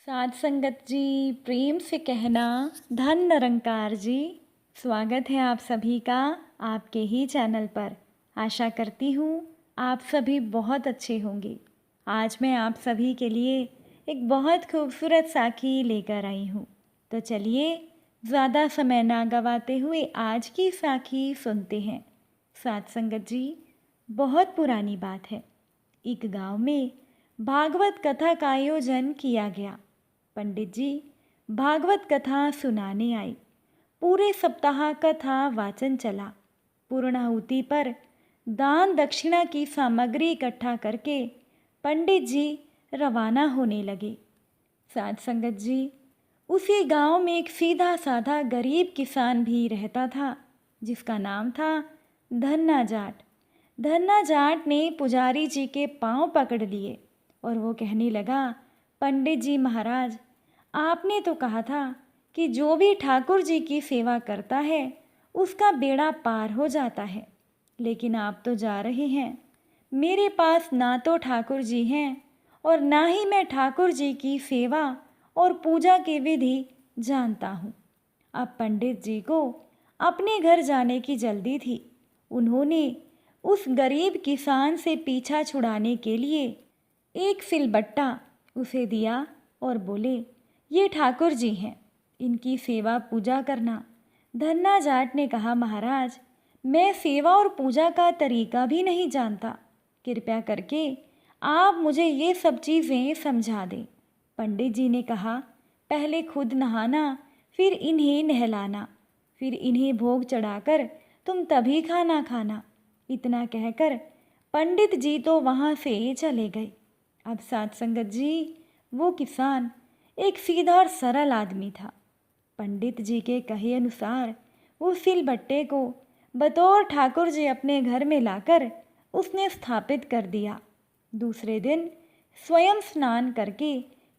साध संगत जी, प्रेम से कहना धन निरंकार जी। स्वागत है आप सभी का आपके ही चैनल पर। आशा करती हूँ आप सभी बहुत अच्छे होंगे। आज मैं आप सभी के लिए एक बहुत खूबसूरत साखी लेकर आई हूँ। तो चलिए ज़्यादा समय ना गवाते हुए आज की साखी सुनते हैं। साध संगत जी, बहुत पुरानी बात है। एक गांव में भागवत कथा का आयोजन किया गया। पंडित जी भागवत कथा सुनाने आई। पूरे सप्ताह कथा वाचन चला। पूर्णाहुति पर दान दक्षिणा की सामग्री इकट्ठा करके पंडित जी रवाना होने लगे। साध संगत जी, उसी गांव में एक सीधा साधा गरीब किसान भी रहता था जिसका नाम था धन्ना जाट। धन्ना जाट ने पुजारी जी के पांव पकड़ लिए और वो कहने लगा, पंडित जी महाराज, आपने तो कहा था कि जो भी ठाकुर जी की सेवा करता है उसका बेड़ा पार हो जाता है, लेकिन आप तो जा रहे हैं। मेरे पास ना तो ठाकुर जी हैं और ना ही मैं ठाकुर जी की सेवा और पूजा की विधि जानता हूँ। अब पंडित जी को अपने घर जाने की जल्दी थी। उन्होंने उस गरीब किसान से पीछा छुड़ाने के लिए एक सिलबट्टा उसे दिया और बोले, ये ठाकुर जी हैं, इनकी सेवा पूजा करना। धन्ना जाट ने कहा, महाराज, मैं सेवा और पूजा का तरीका भी नहीं जानता। कृपया करके आप मुझे ये सब चीज़ें समझा दें। पंडित जी ने कहा, पहले खुद नहाना, फिर इन्हें नहलाना, फिर इन्हें भोग चढ़ाकर तुम तभी खाना खाना। इतना कहकर पंडित जी तो वहाँ से चले गए। अब साध संगत जी, वो किसान एक सीधा और सरल आदमी था। पंडित जी के कहे अनुसार वो सिलबट्टे को बतौर ठाकुर जी अपने घर में लाकर उसने स्थापित कर दिया। दूसरे दिन स्वयं स्नान करके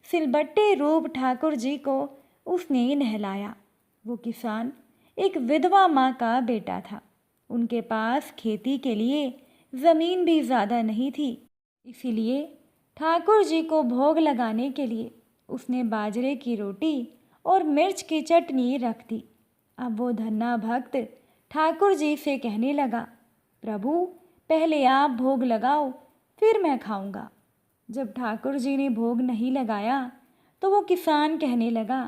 सिलबट्टे रूप ठाकुर जी को उसने नहलाया। वो किसान एक विधवा माँ का बेटा था। उनके पास खेती के लिए ज़मीन भी ज़्यादा नहीं थी, इसीलिए ठाकुर जी को भोग लगाने के लिए उसने बाजरे की रोटी और मिर्च की चटनी रख दी। अब वो धन्ना भक्त ठाकुर जी से कहने लगा, प्रभु, पहले आप भोग लगाओ, फिर मैं खाऊंगा। जब ठाकुर जी ने भोग नहीं लगाया तो वो किसान कहने लगा,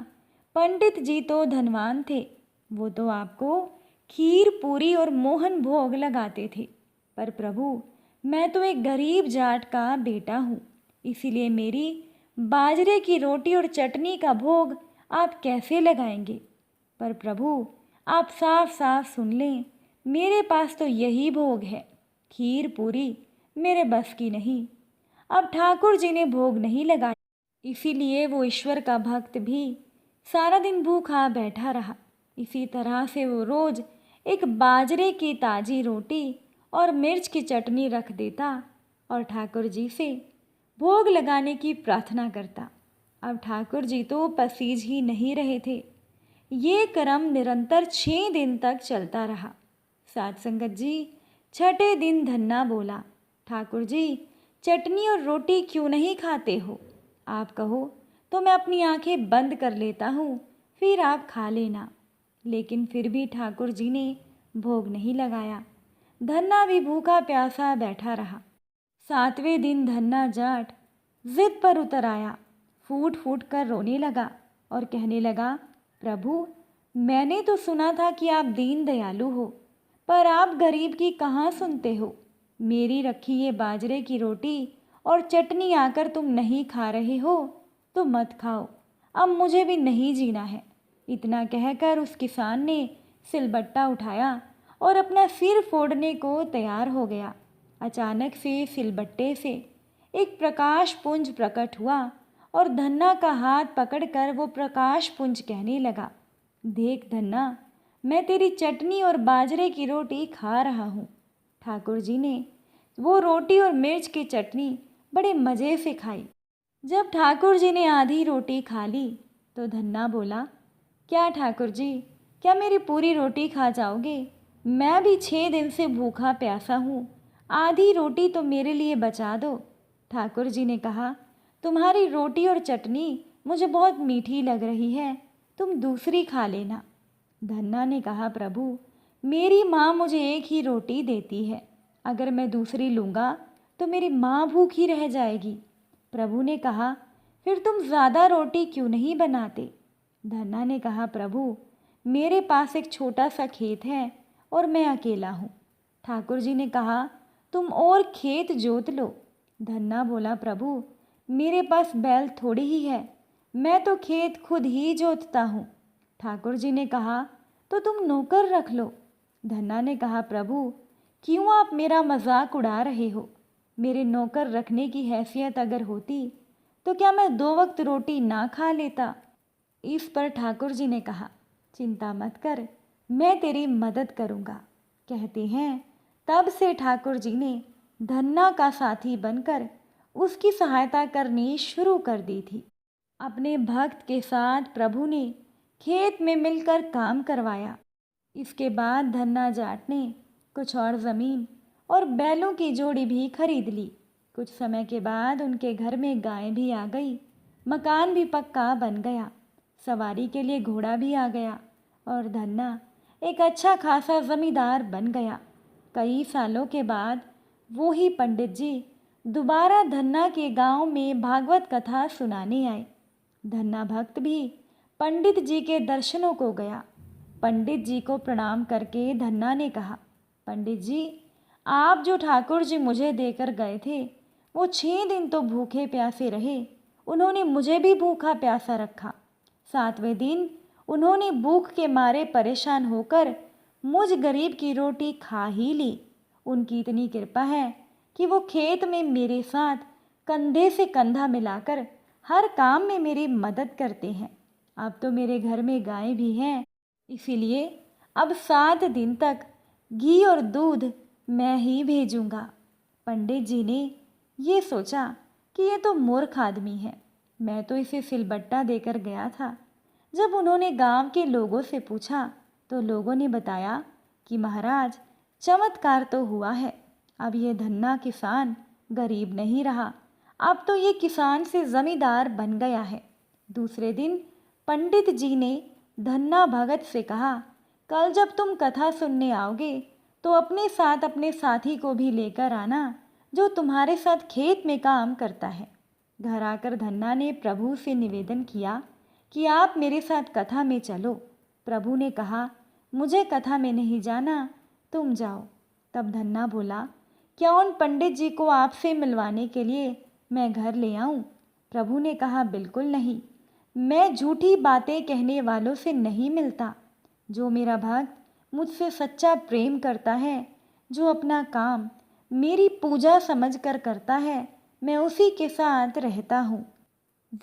पंडित जी तो धनवान थे, वो तो आपको खीर पूरी और मोहन भोग लगाते थे, पर प्रभु, मैं तो एक गरीब जाट का बेटा हूँ, इसीलिए मेरी बाजरे की रोटी और चटनी का भोग आप कैसे लगाएंगे? पर प्रभु, आप साफ साफ सुन लें, मेरे पास तो यही भोग है, खीर पूरी मेरे बस की नहीं। अब ठाकुर जी ने भोग नहीं लगाया, इसीलिए वो ईश्वर का भक्त भी सारा दिन भूखा बैठा रहा। इसी तरह से वो रोज़ एक बाजरे की ताज़ी रोटी और मिर्च की चटनी रख देता और ठाकुर जी से भोग लगाने की प्रार्थना करता। अब ठाकुर जी तो पसीज ही नहीं रहे थे। ये क्रम निरंतर 6 दिन तक चलता रहा। साध संगत जी, छठे दिन धन्ना बोला, ठाकुर जी, चटनी और रोटी क्यों नहीं खाते हो? आप कहो तो मैं अपनी आंखें बंद कर लेता हूँ, फिर आप खा लेना। लेकिन फिर भी ठाकुर जी ने भोग नहीं लगाया। धन्ना भी भूखा प्यासा बैठा रहा। 7वें दिन धन्ना जाट जिद पर उतर आया, फूट फूट कर रोने लगा और कहने लगा, प्रभु, मैंने तो सुना था कि आप दीन दयालु हो, पर आप गरीब की कहाँ सुनते हो। मेरी रखी ये बाजरे की रोटी और चटनी आकर तुम नहीं खा रहे हो तो मत खाओ, अब मुझे भी नहीं जीना है। इतना कहकर उस किसान ने सिलबट्टा उठाया और अपना सिर फोड़ने को तैयार हो गया। अचानक से सिलबट्टे से एक प्रकाश पुंज प्रकट हुआ और धन्ना का हाथ पकड़कर वो प्रकाश पुंज कहने लगा, देख धन्ना, मैं तेरी चटनी और बाजरे की रोटी खा रहा हूँ। ठाकुर जी ने वो रोटी और मिर्च की चटनी बड़े मज़े से खाई। जब ठाकुर जी ने आधी रोटी खा ली तो धन्ना बोला, क्या ठाकुर जी, क्या मेरी पूरी रोटी खा जाओगे? मैं भी 6 दिन से भूखा प्यासा हूँ, आधी रोटी तो मेरे लिए बचा दो। ठाकुर जी ने कहा, तुम्हारी रोटी और चटनी मुझे बहुत मीठी लग रही है, तुम दूसरी खा लेना। धन्ना ने कहा, प्रभु मेरी माँ मुझे एक ही रोटी देती है, अगर मैं दूसरी लूँगा तो मेरी माँ भूखी रह जाएगी। प्रभु ने कहा, फिर तुम ज़्यादा रोटी क्यों नहीं बनाते? धन्ना ने कहा, प्रभु मेरे पास एक छोटा सा खेत है और मैं अकेला हूँ। ठाकुर जी ने कहा, तुम और खेत जोत लो। धन्ना बोला, प्रभु मेरे पास बैल थोड़ी ही है, मैं तो खेत खुद ही जोतता हूँ। ठाकुर जी ने कहा, तो तुम नौकर रख लो। धन्ना ने कहा, प्रभु क्यों आप मेरा मजाक उड़ा रहे हो? मेरे नौकर रखने की हैसियत अगर होती तो क्या मैं 2 वक्त रोटी ना खा लेता? इस पर ठाकुर जी ने कहा, चिंता मत कर, मैं तेरी मदद करूँगा। कहते हैं तब से ठाकुर जी ने धन्ना का साथी बनकर उसकी सहायता करनी शुरू कर दी थी। अपने भक्त के साथ प्रभु ने खेत में मिलकर काम करवाया। इसके बाद धन्ना जाट ने कुछ और ज़मीन और बैलों की जोड़ी भी खरीद ली। कुछ समय के बाद उनके घर में गाय भी आ गई, मकान भी पक्का बन गया, सवारी के लिए घोड़ा भी आ गया और धन्ना एक अच्छा खासा जमींदार बन गया। कई सालों के बाद वो ही पंडित जी दोबारा धन्ना के गांव में भागवत कथा सुनाने आए। धन्ना भक्त भी पंडित जी के दर्शनों को गया। पंडित जी को प्रणाम करके धन्ना ने कहा, पंडित जी आप जो ठाकुर जी मुझे देकर गए थे वो 6 दिन तो भूखे प्यासे रहे, उन्होंने मुझे भी भूखा प्यासा रखा। 7वें दिन उन्होंने भूख के मारे परेशान होकर मुझ गरीब की रोटी खा ही ली। उनकी इतनी कृपा है कि वो खेत में मेरे साथ कंधे से कंधा मिलाकर हर काम में मेरी मदद करते हैं। अब तो मेरे घर में गाय भी हैं, इसीलिए अब 7 दिन तक घी और दूध मैं ही भेजूंगा। पंडित जी ने ये सोचा कि ये तो मूर्ख आदमी है, मैं तो इसे सिलबट्टा देकर गया था। जब उन्होंने गांव के लोगों से पूछा तो लोगों ने बताया कि महाराज चमत्कार तो हुआ है, अब ये धन्ना किसान गरीब नहीं रहा, अब तो ये किसान से जमींदार बन गया है। दूसरे दिन पंडित जी ने धन्ना भगत से कहा, कल जब तुम कथा सुनने आओगे तो अपने साथ अपने साथी को भी लेकर आना जो तुम्हारे साथ खेत में काम करता है। घर आकर धन्ना ने प्रभु से निवेदन किया कि आप मेरे साथ कथा में चलो। प्रभु ने कहा, मुझे कथा में नहीं जाना, तुम जाओ। तब धन्ना बोला, क्या उन पंडित जी को आपसे मिलवाने के लिए मैं घर ले आऊं? प्रभु ने कहा, बिल्कुल नहीं, मैं झूठी बातें कहने वालों से नहीं मिलता। जो मेरा भक्त मुझसे सच्चा प्रेम करता है, जो अपना काम मेरी पूजा समझकर करता है, मैं उसी के साथ रहता हूँ।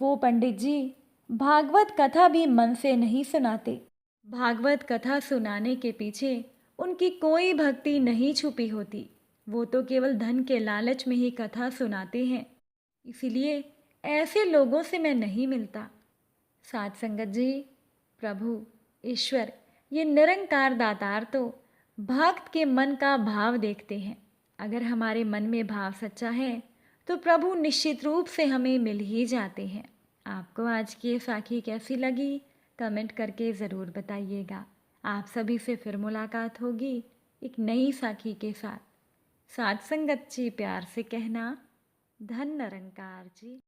वो पंडित जी भागवत कथा भी मन से नहीं सुनाते। भागवत कथा सुनाने के पीछे उनकी कोई भक्ति नहीं छुपी होती, वो तो केवल धन के लालच में ही कथा सुनाते हैं। इसीलिए ऐसे लोगों से मैं नहीं मिलता। साध संगत जी, प्रभु ईश्वर ये निरंकार दातार तो भक्त के मन का भाव देखते हैं। अगर हमारे मन में भाव सच्चा है तो प्रभु निश्चित रूप से हमें मिल ही जाते हैं। आपको आज की ये साखी कैसी लगी कमेंट करके ज़रूर बताइएगा। आप सभी से फिर मुलाकात होगी एक नई साखी के साथ। साध संगत जी प्यार से कहना, धन निरंकार जी।